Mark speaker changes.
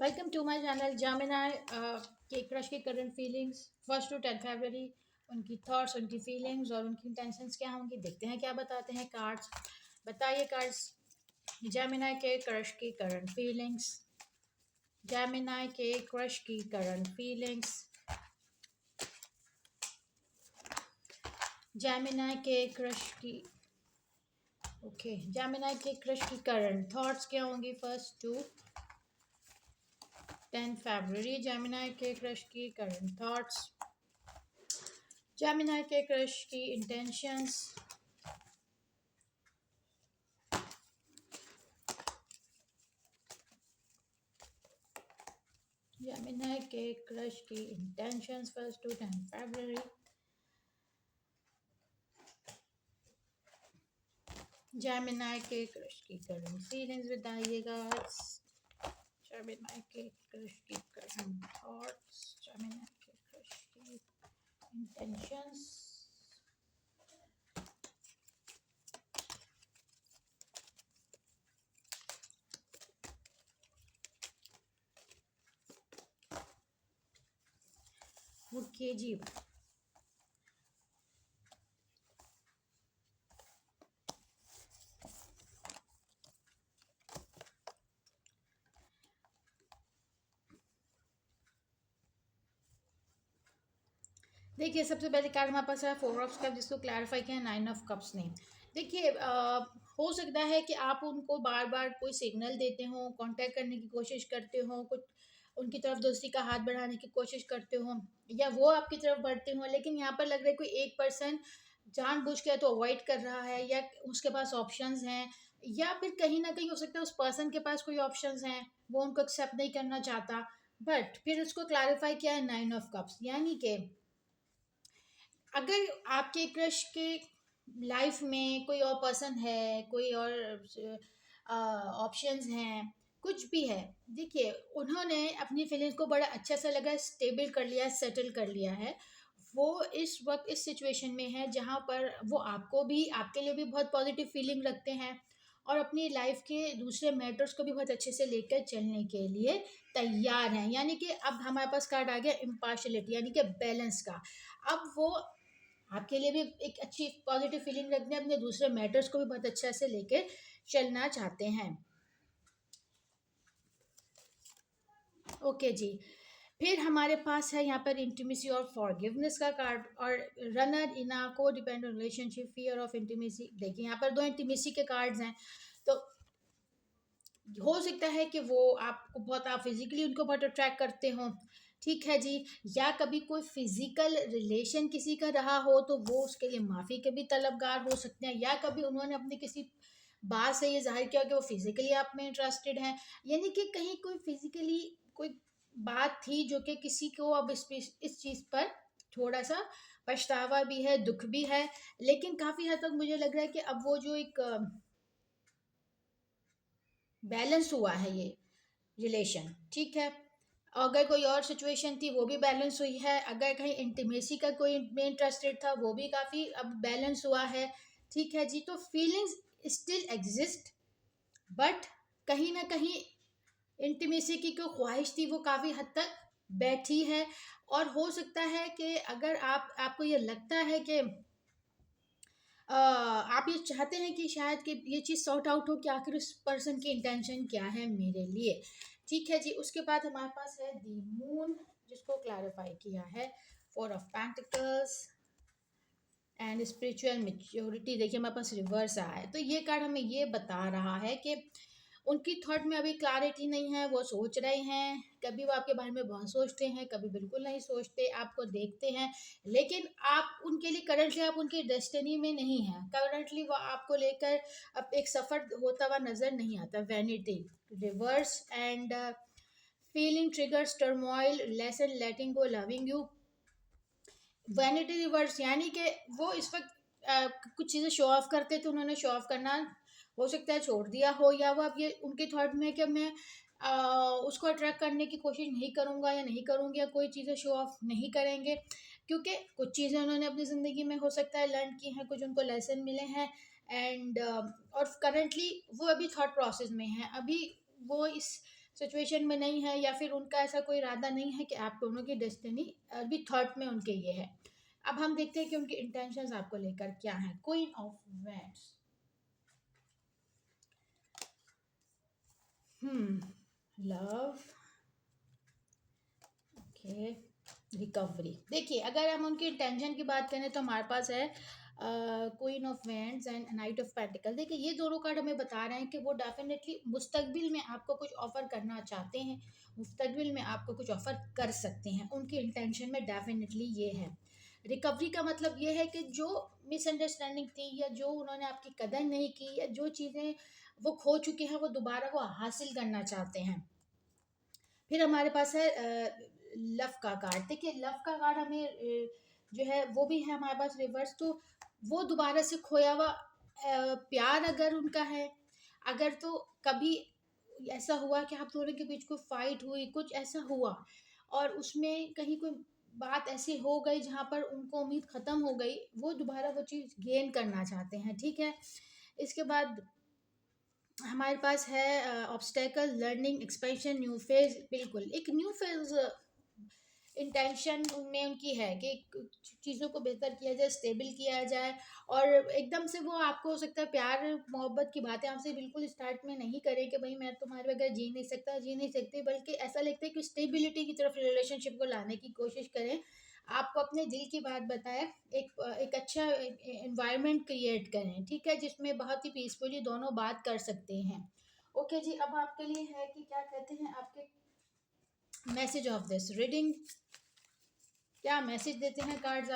Speaker 1: Welcome to my channel जामिनाई के crush की current feelings 1 to 10 फरवरी। उनकी थॉट्स, उनकी फीलिंग्स और उनकी इंटेंशंस क्या होंगी, देखते हैं क्या बताते हैं कार्ड्स। बताइए कार्ड्स, जामिनाई के क्रश की करंट फीलिंग्स। जामिनाई के क्रश की करंट फीलिंग्स। जामिनाई के क्रश की जामिनाई के क्रश की करंट थॉट्स क्या होंगी 1 to 10 फरवरी। जामिनाई के क्रश की करंट थॉट्स, जामिनाई के क्रश की इंटेंशंस, जामिनाई के क्रश की इंटेंशंस 1 to 10 फरवरी। जामिनाई के क्रश की करंट फीलिंग्स बताइएगा। जामिनाई के क्रश की करंट थॉट्स, जामिनाई के क्रश की इंटेंशंस। ओके जी, देखिए सबसे पहले कार्ड हमारे पास है 4 ऑफ कप्स, जिसको क्लैरिफाई किया 9 ऑफ कप्स ने। देखिए हो सकता है कि आप उनको बार बार कोई सिग्नल देते हो, कांटेक्ट करने की कोशिश करते हो, कुछ उनकी तरफ दोस्ती का हाथ बढ़ाने की कोशिश करते हो, या वो आपकी तरफ बढ़ते हो, लेकिन यहाँ पर लग रहा है कोई एक पर्सन जानबूझ के तो अवॉइड कर रहा है, या उसके पास ऑप्शंस हैं, या फिर कहीं ना कहीं हो सकता है उस पर्सन के पास कोई ऑप्शंस हैं, वो उनको एक्सेप्ट नहीं करना चाहता। बट फिर उसको क्लैरिफाई किया है 9 ऑफ कप्स, यानी कि अगर आपके क्रश के लाइफ में कोई और पर्सन है, कोई और ऑप्शंस हैं, कुछ भी है, देखिए उन्होंने अपनी फीलिंग्स को बड़ा अच्छा सा लगा स्टेबल कर लिया है, सेटल कर लिया है। वो इस वक्त इस सिचुएशन में है जहाँ पर वो आपको भी, आपके लिए भी बहुत पॉजिटिव फीलिंग रखते हैं, और अपनी लाइफ के दूसरे मैटर्स को भी बहुत अच्छे से लेकर चलने के लिए तैयार हैं। यानी कि अब हमारे पास कार्ड आ गया इम्पार्शलिटी, यानी कि बैलेंस का। अब वो आपके लिए भी एक अच्छी पॉजिटिव फीलिंग रखते हैं, अपने दूसरे मैटर्स को भी बहुत अच्छा से लेके चलना चाहते हैं। ओके जी, फिर हमारे पास है यहाँ पर इंटीमेसी और फॉरगिवनेस का कार्ड, और रनर इन अ को dependent relationship, fear of intimacy. देखिए यहाँ पर 2 इंटीमेसी के कार्ड्स हैं, तो हो सकता है कि वो आपको बहुत, आप फिजिकली उनको बहुत अट्रैक्ट करते हो, ठीक है जी, या कभी कोई फिजिकल रिलेशन किसी का रहा हो तो वो उसके लिए माफ़ी के भी तलबगार हो सकते हैं, या कभी उन्होंने अपनी किसी बात से ये जाहिर किया कि वो फिजिकली आप में इंटरेस्टेड हैं। यानी कि कहीं कोई फिजिकली कोई बात थी जो कि किसी को अब इस चीज़ पर थोड़ा सा पछतावा भी है, दुख भी है, लेकिन काफ़ी हद तक मुझे लग रहा है कि अब वो जो एक बैलेंस हुआ है ये रिलेशन, ठीक है। अगर कोई और सिचुएशन थी वो भी बैलेंस हुई है, अगर कहीं इंटीमेसी का कोई में इंटरेस्टेड था वो भी काफ़ी अब बैलेंस हुआ है, ठीक है जी। तो फीलिंग्स स्टिल एग्जिस्ट, बट कहीं ना कहीं इंटीमेसी की जो ख्वाहिश थी वो काफ़ी हद तक बैठी है। और हो सकता है कि अगर आपको ये लगता है कि आप ये चाहते हैं कि शायद कि ये चीज़ सॉर्ट आउट हो कि आखिर उस पर्सन की इंटेंशन क्या है मेरे लिए, ठीक है जी। उसके बाद हमारे पास है दी मून, जिसको क्लैरिफाई किया है 4 of pentacles and spiritual maturity. देखिए हमारे पास रिवर्स आया है, तो ये कार्ड हमें ये बता रहा है कि उनकी थॉट में अभी क्लैरिटी नहीं है, वो सोच रहे हैं, कभी वो आपके बारे में बहुत सोचते हैं, कभी बिल्कुल नहीं सोचते, आपको देखते हैं, लेकिन आप उनके लिए करंटली, आप उनकी डेस्टिनी में नहीं हैं करंटली, वो आपको लेकर अब एक सफ़र होता हुआ नज़र नहीं आता। Vanity reverse and feeling triggers turmoil lesson letting go loving you. Vanity reverse यानी कि वो इस वक्त कुछ चीज़ें शो ऑफ करते थे, उन्होंने शो ऑफ करना हो सकता है छोड़ दिया हो, या वो अब ये उनके थॉट में है कि मैं उसको अट्रैक्ट करने की कोशिश नहीं करूँगा या नहीं करूँगी, या कोई चीज़ें शो ऑफ नहीं करेंगे, क्योंकि कुछ चीज़ें उन्होंने अपनी ज़िंदगी में हो सकता है लर्न की हैं, कुछ उनको लेसन मिले हैं, एंड और करंटली वो अभी थॉट प्रोसेस में हैं, अभी वो इस सिचुएशन में नहीं है, या फिर उनका ऐसा कोई इरादा नहीं है कि आप दोनों की डेस्टिनी अभी थॉट में उनके ये है। अब हम देखते हैं कि उनके इंटेंशंस आपको लेकर क्या हैं। Queen of wands, love, okay, recovery. देखिए, अगर हम उनके इंटेंशन की बात करें तो हमारे पास है queen of wands and night of pentacle. देखिए, ये दोनों कार्ड हमें बता रहे हैं कि वो डेफिनेटली मुस्तकबिल में आपको कुछ ऑफर करना चाहते हैं, मुस्तकबिल में आपको कुछ ऑफर कर सकते हैं, उनके इंटेंशन में डेफिनेटली ये है। रिकवरी का मतलब ये है कि जो मिसअंडरस्टैंडिंग थी, या जो उन्होंने आपकी कदर नहीं की, या जो चीज़ें वो खो चुके हैं, वो दोबारा वो हासिल करना चाहते हैं। फिर हमारे पास है लव का कार्ड। देखिए, लव का कार्ड हमें जो है वो भी है हमारे पास रिवर्स। तो वो दोबारा से खोया हुआ प्यार अगर उनका है, अगर तो कभी ऐसा हुआ कि आप दोनों के बीच कोई फाइट हुई, कुछ ऐसा हुआ और उसमें कहीं कोई बात ऐसी हो गई जहाँ पर उनको उम्मीद ख़त्म हो गई, वो दोबारा वो चीज़ गेन करना चाहते हैं, ठीक है। इसके बाद हमारे पास है obstacle, learning, expansion, new phase. बिल्कुल एक न्यू फेज इंटेंशन उनमें उनकी है कि चीज़ों को बेहतर किया जाए, स्टेबल किया जाए, और एकदम से वो आपको हो सकता है प्यार मोहब्बत की बातें आपसे बिल्कुल स्टार्ट में नहीं करें कि भाई मैं तुम्हारे बगैर जी नहीं सकता, जी नहीं सकती, बल्कि ऐसा लगता है कि स्टेबिलिटी की तरफ रिलेशनशिप को लाने की कोशिश करें, आपको अपने दिल की बात बताएं, एक अच्छा इन्वायरमेंट क्रिएट करें, ठीक है, जिसमें बहुत ही पीसफुली दोनों बात कर सकते हैं। ओके जी, अब आपके लिए है कि क्या कहते हैं आपके मैसेज ऑफ दिस रीडिंग, क्या मैसेज देते हैं कार्ड्स